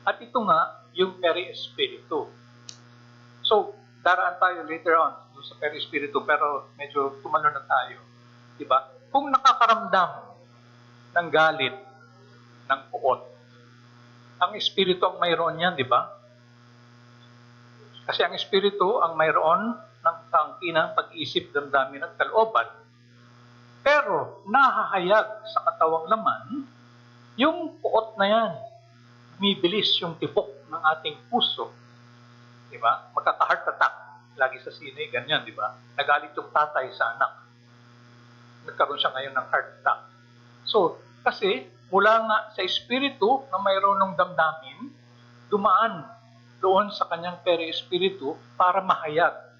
At ito nga, yung peri-espiritu. So, daraan tayo later on sa peri-espiritu, pero medyo tumalo na tayo. Diba? Kung nakakaramdam ng galit, ng puot, ang espiritu ang mayroon yan, di ba? Kasi ang espiritu ang mayroon ng kaangkinang pag-isip, damdamin at kalooban. Pero nahahayag sa katawang laman, yung puot na yan, bumibilis yung tipok ng ating puso. Di ba? Magkaka-heart attack. Lagi sa sine, ganyan, di ba? Nagalit yung tatay sa anak. Nagkaroon siya ngayon ng heart attack. So, kasi mula nga sa espiritu na mayroon ng damdamin, dumaan doon sa kanyang peri-espiritu para mahayag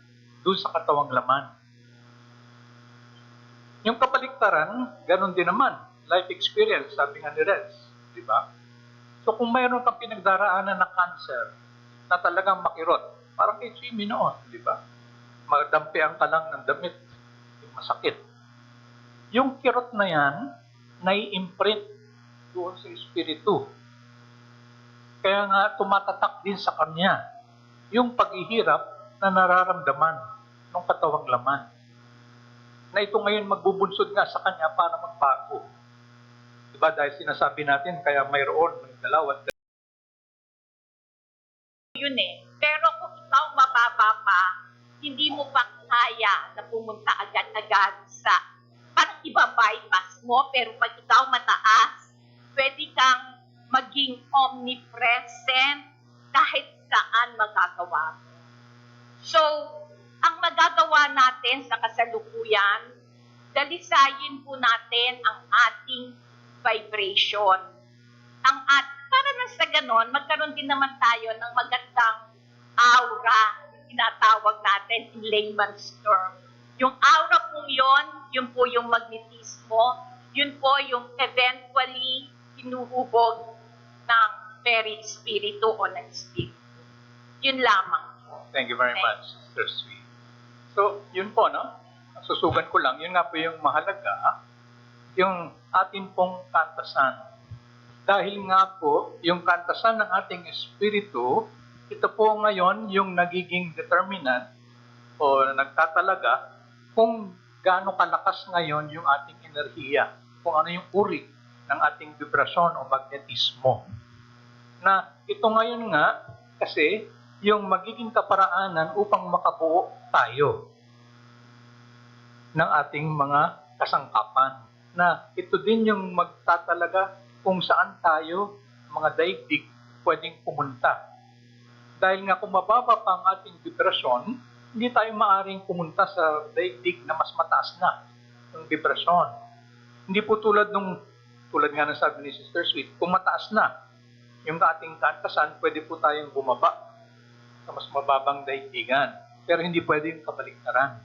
doon sa katawang laman. Yung kabaliktaran, ganun din naman. Life experience, sabi nga ni Rez. Di ba? So kung mayroon kang pinagdaraanan na cancer na talagang makirot, parang kay Jimmy noon, di ba? Magdampian ka lang ng damit, yung masakit. Yung kirot na yan, nai-imprint doon sa espiritu. Kaya nga tumatatak din sa kanya yung paghihirap na nararamdaman ng katawang laman. Na ito ngayon magbubunsod nga sa kanya para magbago. Diba? Dahil sinasabi natin, kaya mayroon ng dalaw at Yun eh. Pero kung ikaw mababa pa, hindi mo pa kaya na pumunta agad-agad sa parang iba-bypass mo, pero pag ikaw mataas, pwede kang maging omnipresent kahit saan magagawa mo. So, ang magagawa natin sa kasalukuyan, dalisayin po natin ang ating vibration. Para na sa ganon, magkaroon din naman tayo ng magandang aura, tinatawag natin in layman's term. Yung aura po yun po yung magnetismo, yun po yung eventually hinuhubog ng peri-espiritu o ng espiritu. Yun lamang po. Thank you very much, Sister Sweet. So, yun po, no? Susugan ko lang, yun nga po yung mahalaga, yung atin pong kantasan. Dahil nga po, yung kantasan ng ating espiritu, ito po ngayon yung nagiging determinant o nagtatalaga kung gaano kalakas ngayon yung ating enerhiya, kung ano yung uri ng ating vibrasyon o magnetismo. Na ito ngayon nga, kasi yung magiging kaparaanan upang makabuo tayo ng ating mga kasangkapan. Na ito din yung magtatalaga kung saan tayo, mga daigdig, pwedeng pumunta. Dahil nga kung mababa pa ang ating vibrasyon, hindi tayo maaring pumunta sa daigdig na mas mataas na ng vibrasyon. Hindi po tulad nga ng sabi ni Sister Sweet, kung mataas na yung ating kantasan, pwede po tayong bumaba sa mas mababang daigdigan. Pero hindi pwede yung kabaliktaran.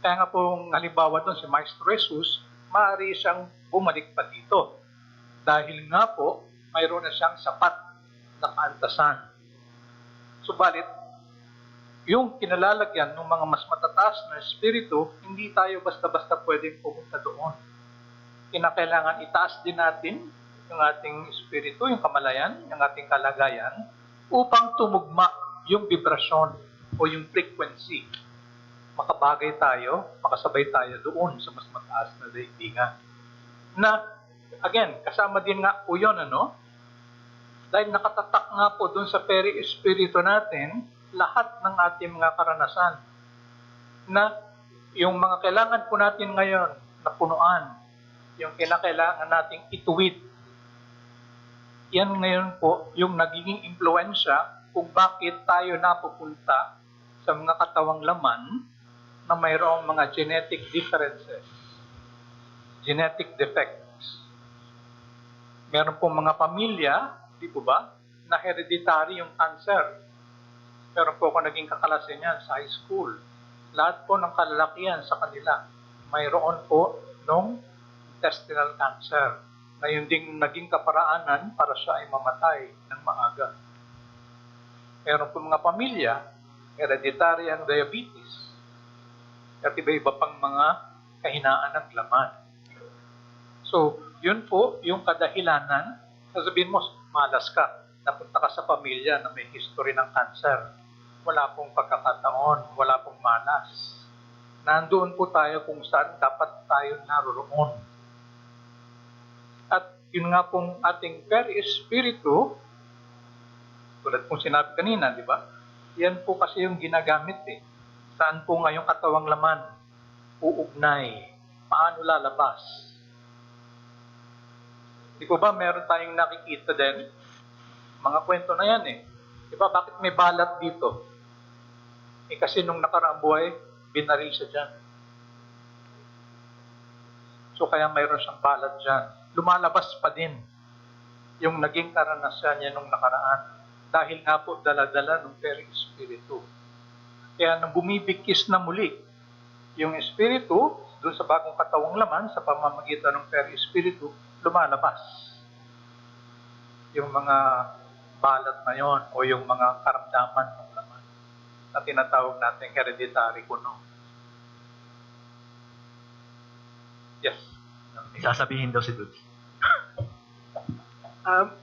Kaya nga pong halimbawa doon si Maestro Jesus, maaari siyang bumalik pa dito. Dahil nga po, mayroon na siyang sapat na kaantasan. Subalit, yung kinalalagyan ng mga mas matataas na espiritu, hindi tayo basta-basta pwedeng pumunta doon. Kinakailangan itaas din natin yung ating espiritu, yung kamalayan, yung ating kalagayan, upang tumugma yung vibrasyon o yung frequency. Makabagay tayo, makasabay tayo doon sa mas mataas na daigdigan. Na, again, kasama din nga po yun, ano? Dahil nakatatak nga po doon sa peri-espiritu natin, lahat ng ating mga karanasan. Na, yung mga kailangan po natin ngayon na punuan, yung kailangan nating ituwid, yan ngayon po yung nagiging impluensya kung bakit tayo napupunta sa mga katawang laman na mayroong mga genetic differences genetic defects. Meron pong mga pamilya, di po ba, na hereditary yung cancer. Meron po ako naging kaklase niyan sa high school. Lahat po ng kalalakihan sa kanila, mayroon po nung intestinal cancer na yun ding naging kaparaanan para siya ay mamatay ng maaga. Meron po mga pamilya, hereditary ang diabetes, at iba-iba pang mga kahinaan ng laman. So, yun po yung kadahilanan. Sasabihin mo, malas ka. Napunta ka sa pamilya na may history ng cancer. Wala pong pagkakataon, wala pong malas. Nandoon po tayo kung saan dapat tayo naroroon. At yun nga pong ating peri-espiritu, tulad pong sinabi kanina, di ba? Yan po kasi yung ginagamit eh. Saan po nga yung katawang laman? Uugnay. Paano lalabas? Di po ba meron tayong nakikita din? Mga kwento na yan eh. Di ba bakit may balat dito? Eh kasi nung nakaraang buhay, binaril siya dyan. So kaya mayroon siyang balat dyan. Lumalabas pa din yung naging karanasan niya nung nakaraan. Dahil nga po dala-dala ng peri-espiritu. Kaya nung bumibigkis na muli yung espiritu, doon sa bagong katawang laman, sa pamamagitan ng peri-espiritu, lumalabas yung mga balat na yon o yung mga karamdaman ng laman na tinatawag natin hereditary kuno. Yes. May sasabihin daw si Dudes.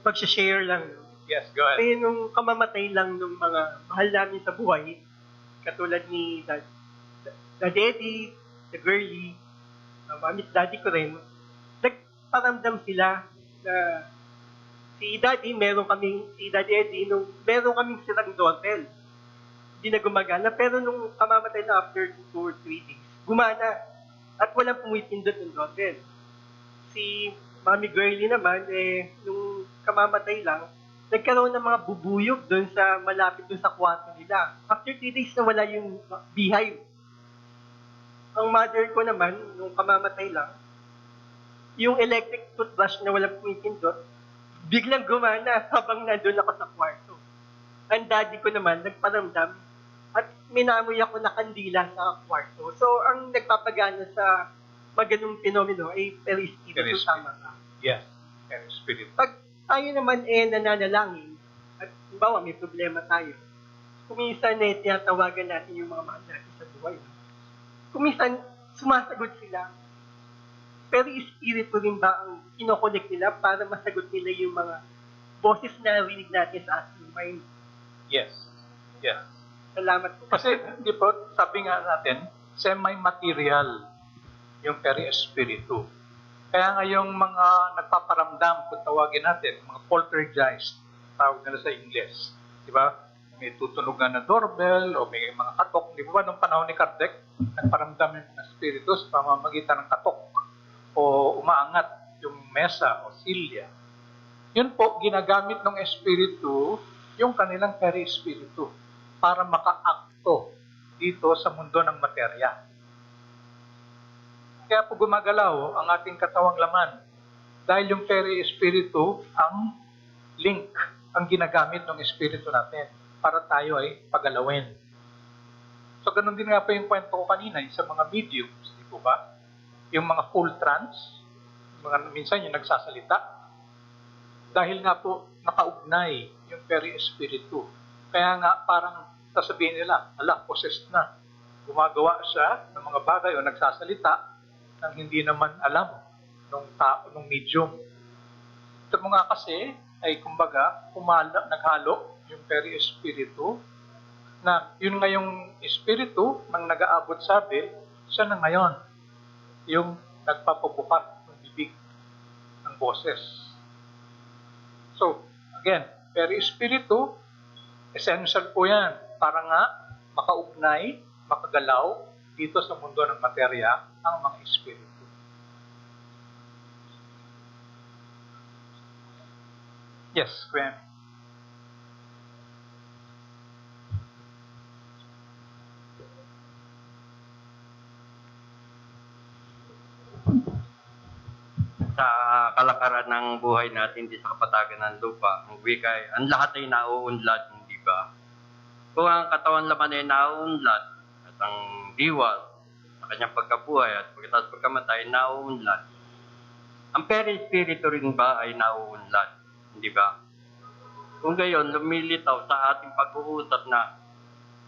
Mag-share lang. Yes, go ahead. Kasi nung kamamatay lang ng mga mahal namin sa buhay, katulad ni Daddy Eddie, the girlie, mami at daddy ko rin, nagparamdam sila na si Daddy Eddie, meron kaming sirang doorbell. Hindi na gumagana, pero nung kamamatay na after 2 or 3 days, gumana. At walang pumipindot ng doorbell. Si Mami Girlie naman, nung kamamatay lang, nagkaroon ng mga bubuyog doon sa malapit doon sa kwarto nila. After 3 days na wala yung beehive. Ang mother ko naman, nung kamamatay lang, yung electric toothbrush na walang pumipindot, biglang gumana habang nandun ako sa kwarto. Ang daddy ko naman, nagparamdam at minamoy ako na kandila sa kwarto. So, ang nagpapagana sa maganong fenomeno ay peri-espiritu, tama ka. Yes, peri-espiritu. Pag tayo naman nananalangin, at bawa may problema tayo, kuminsan tinatawagan natin yung mga mahal natin sa buhay. Kuminsan, sumasagot sila. Pero espiritu rin ba ang kinokonek nila para masagot nila yung mga boses na narinig natin sa ating mind? Yes. Yes. Salamat po. Kasi, di po, sabi nga natin, semi-material yung peri-espiritu. Kaya nga yung mga nagpaparamdam, kung tawagin natin, mga poltergeist, tawag nila sa English. Di ba? May tutunugan na doorbell o may mga katok. Di ba nung panahon ni Kardec, nagparamdam yung mga espiritu sa pamamagitan ng katok o umaangat yung mesa o silya. Yun po, ginagamit ng espiritu yung kanilang peri-espiritu para maka-akto dito sa mundo ng materya. Kaya po gumagalaw ang ating katawang laman dahil yung peri-espiritu ang link, ang ginagamit ng espiritu natin para tayo ay pagalawin. So ganun din nga po yung kwento ko kanina sa mga mediums, di po ba? Yung mga full trance, minsan yung nagsasalita, dahil nga po nakaugnay yung peri-espiritu. Kaya nga parang sasabihin nila, possessed na. Gumagawa siya ng mga bagay o nagsasalita nang hindi naman alam nung medium. Ito mo nga kasi ay kumbaga naghalo yung peri-espiritu na yun nga yung espiritu nang nag-aabot sabi, siya na ngayon yung nagpapabukas ng bibig ng boses. So, again, peri-espiritu, essential po yan para nga makaugnay, makagalaw dito sa mundo ng materya ang mga espiritu. Yes, Kuya. sa kalakaran ng buhay natin di sa kapatagan ng lupa. Ang wika ay, ang lahat ay nauunlad, hindi ba? Kung ang katawan laman ay nauunlad at ang diwa sa kanyang pagkabuhay at pagkatapos pagkamatay nauunlad, ang perispirito rin ba ay nauunlad, hindi ba? Kung gayon, lumilitaw sa ating pag-uusap na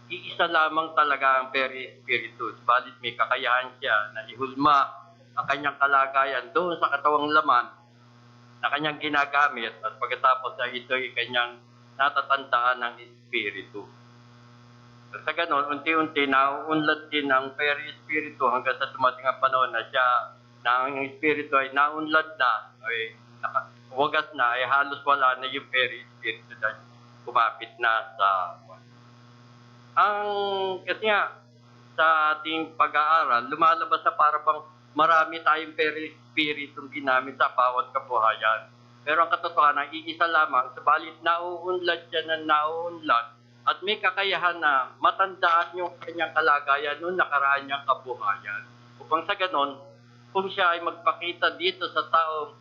iisa lamang talaga ang perispiritus, balit may kakayahan siya na ihulma ang kanyang kalagayan doon sa katawang laman na kanyang ginagamit at pagkatapos ay ito ay kanyang natatandaan ng espiritu. At sa ganon, unti-unti nauunlad din ang perispiritu hanggang sa dumating ang panahon na siya, na ang espiritu ay naunlad na, ay wagas na, ay halos wala na yung perispiritu dahil kumapit na sa kasi nga, sa ating pag-aaral, lumalabas na para bang marami tayong perispiritong ginamit sa bawat kabuhayan. Pero ang katotohanan, iisa lamang, sabalit nauunlad siya na nauunlad at may kakayahan na matandaan yung kanyang kalagayan noong nakaraan niyang kabuhayan. Upang sa ganon, kung siya ay magpakita dito sa tao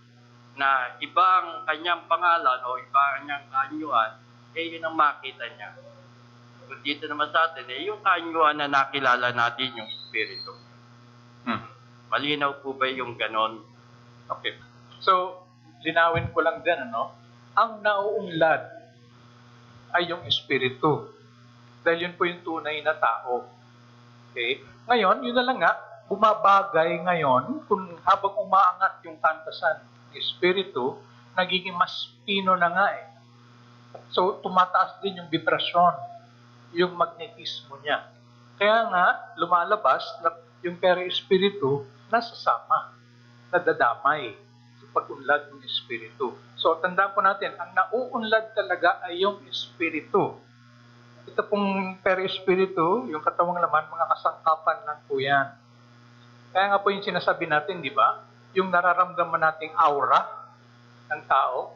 na iba ang kanyang pangalan o iba ang kanyang kaanyuan, eh yun ang makita niya. Kung dito naman sa atin, yung kaanyuan na nakilala natin yung espiritu. Malinaw po ba yung ganon? Okay. So, linawin ko lang din, ano? Ang nauunlad ay yung espiritu. Dahil yun po yung tunay na tao. Okay? Ngayon, yun na lang nga, bumabagay ngayon, kung habang umaangat yung kantasan ng espiritu, nagiging mas pino na nga eh. So, tumataas din yung vibrasyon, yung magnetismo niya. Kaya nga, lumalabas na yung peri-espiritu nasasama, nadadamay sa pag-unlad ng espiritu. So, tandaan po natin, ang nauunlad talaga ay yung espiritu. Ito pong peri-espiritu, yung katawang laman, mga kasangkapan lang po yan. Kaya nga po yung sinasabi natin, di ba? Yung nararamdaman nating aura ng tao,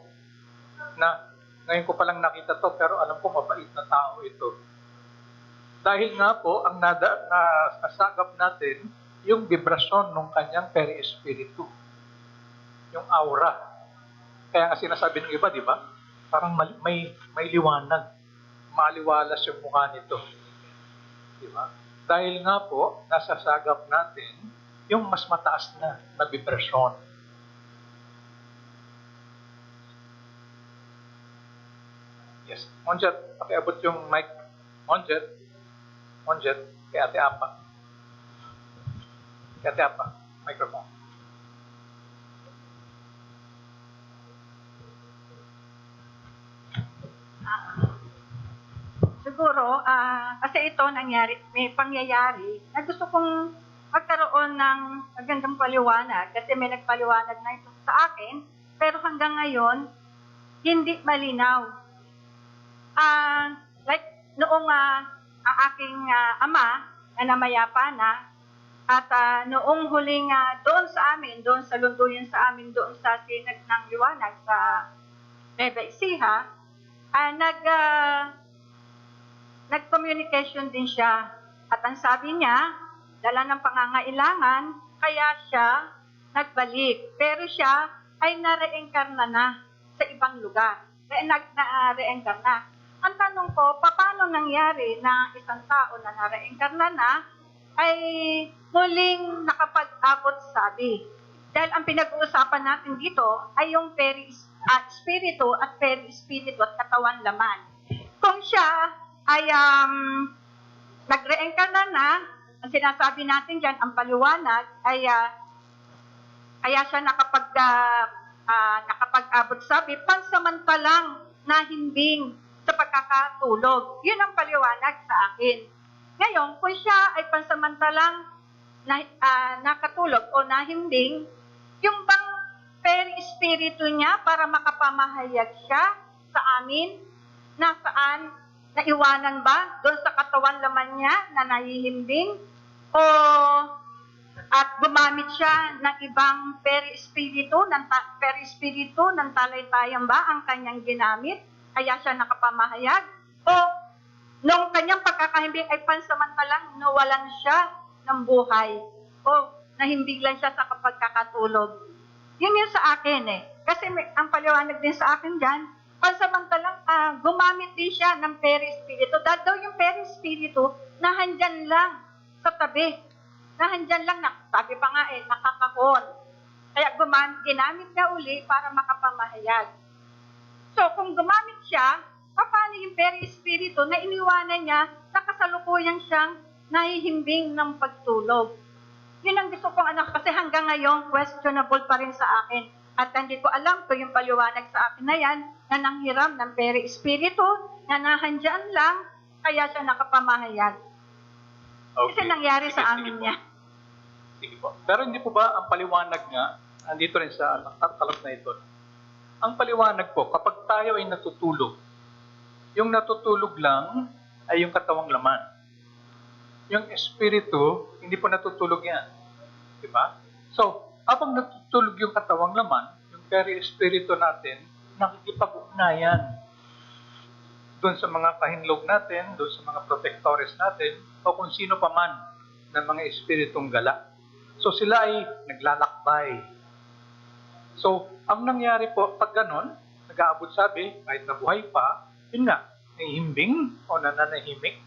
na ngayon ko palang nakita to, pero alam ko mabait na tao ito. Dahil nga po, ang nasagap natin, yung vibrasyon ng kanyang peri-espiritu. Yung aura. Kaya nga sinasabi ng iba, di ba? Parang may liwanag. Maliwalas yung mukha nito. Di ba? Dahil nga po, nasasagap natin yung mas mataas na vibrasyon. Yes. Monjet, pakiabot yung mic. Monjet, kay Ate Apa. Kay Ate Apa, microphone. Siguro, kasi ito nangyari, may pangyayari na gusto kong magkaroon ng magandang paliwanag kasi may nagpaliwanag na ito sa akin, pero hanggang ngayon, hindi malinaw. Like, noong ang aking ama na namayapa na, at noong huling doon sa amin, doon sa lunduyan sa amin, doon sa Sinag ng Liwanag sa Nueva Ecija, nag-communication din siya. At ang sabi niya, dala ng pangangailangan, kaya siya nagbalik. Pero siya ay na-reincarna na sa ibang lugar. Na-reincarna. Ang tanong ko, paano nangyari na isang tao na na-reincarna na ay muling nakapag-abot sabi? Dahil ang pinag-uusapan natin dito ay yung espiritu at peri-espiritu at katawan laman. Kung siya ay nag-reincarna na, ang sinasabi natin dyan, ang paliwanag ay kaya siya nakapag-abot sabi, pansamantalang nahimbing sa pagkakatulog. Yun ang paliwanag sa akin. Ngayon, kung siya ay pansamantalang nakatulog o nahimbing, yung bang peri-espiritu niya para makapamahayag siya sa amin, nasaan, naiwanan ba doon sa katawan laman niya na nahihimbing? O at gumamit siya ng ibang peri-espiritu ng talay-tayang ba ang kanyang ginamit? Kaya siya nakapamahayag? O nung kanyang pagkakahimbing ay pansamantalang nawalan siya ng buhay? O nahimbing lang siya sa pagkakatulog? Yun yung sa akin eh. Kasi ang paliwanag din sa akin dyan, pansamantalang gumamit din siya ng peri-spiritu. Dahil daw yung peri-spiritu, nahandyan lang sa tabi. Nahandyan lang, sabi pa nga nakakahon. Kaya ginamit niya uli para makapamahayag. So, kung gumamit siya, paano yung peri-spiritu na iniwanan niya na kasalukuyang siyang nahihimbing ng pagtulog? Yun ang gusto kong anak, kasi hanggang ngayon, questionable pa rin sa akin. At hindi ko alam kung yung paliwanag sa akin na yan, na nanghiram ng peri-spiritu, na nahandyan lang, kaya siya nakapamahayag. Kasi nangyari sa amin niya. Sige po. Pero hindi po ba ang paliwanag nga, andito rin sa talat na ito, ang paliwanag po, kapag tayo ay natutulog, yung natutulog lang ay yung katawang laman. Yung espiritu, hindi po natutulog yan. Diba? So, habang natutulog yung katawang laman, yung peri-espiritu natin, nakikipag-ugnayan doon sa mga kahinlog natin, doon sa mga protectores natin, o kung sino pa man ng mga espiritong gala. So, sila ay naglalakbay. So, ang nangyari po, pag ganon, nag-aabot sabi, kahit nabuhay pa, yun nga, nahihimbing o nananahimik.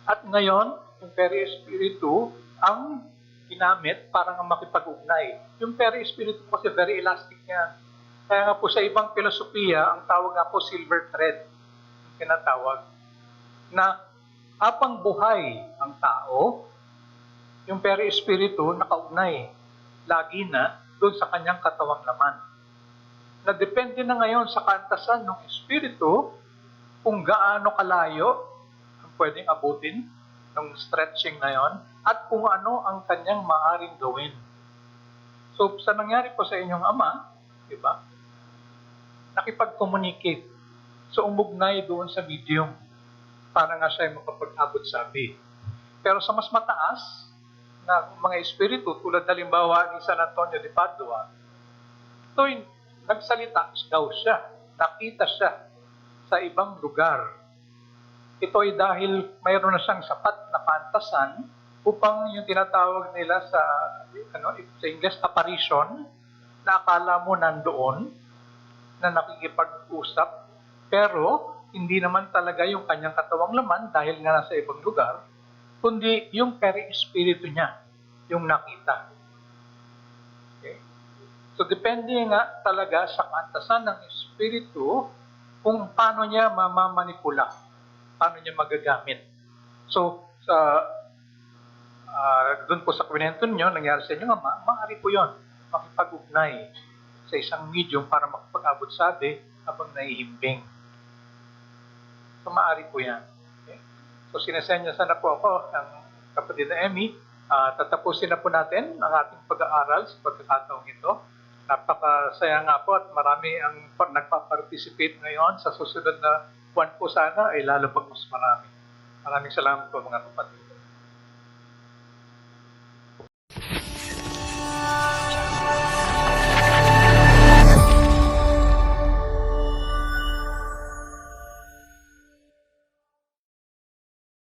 At ngayon, yung peri-espiritu ang ginamit para nga makipag-ugnay. Yung peri-espiritu kasi very elastic yan. Kaya nga po sa ibang filosofiya, ang tawag nga po silver thread, yung tinatawag, na habang buhay ang tao, yung peri-espiritu nakaugnay lagi na doon sa kanyang katawang laman. Na depende na ngayon sa kantasan ng espiritu kung gaano kalayo ang pwedeng abutin ng stretching na yon at kung ano ang kanyang maaring gawin. So, sa nangyari po sa inyong ama, di ba? Nakipag-communicate. So, umugnay doon sa medium para nga siya ay makapag-abot sabi. Pero sa mas mataas na mga espiritu, tulad halimbawa ni San Antonio de Padua, ito'y nagsalita daw siya, nakita siya sa ibang lugar. Ito ay dahil mayroon na siyang sapat na pantasan upang yung tinatawag nila sa English apparition, na akala mo nandoon, na nakikipag-usap, pero hindi naman talaga yung kanyang katawang laman dahil nga nasa ibang lugar, kundi yung peri-espiritu niya, yung nakita. Okay? So, depende nga talaga sa kantasan ng espiritu kung paano niya mamamanipula, paano niya magagamit. So, doon po sa kwento niyo, nangyari sa inyo nga, maaari po yun, makipag-ugnay sa isang medium para makapag-abot sabi habang naihimbing. So, maaari po yan. So, sinesenyasan na po ako ng kapatid na Emmy. Tatapusin na po natin ang ating pag-aaral sa pagkakataong ito. Napakasaya nga po at marami ang nagpa-participate ngayon. Sa susunod na buwan po sana ay lalo pag mas marami. Maraming salamat po mga kapatid.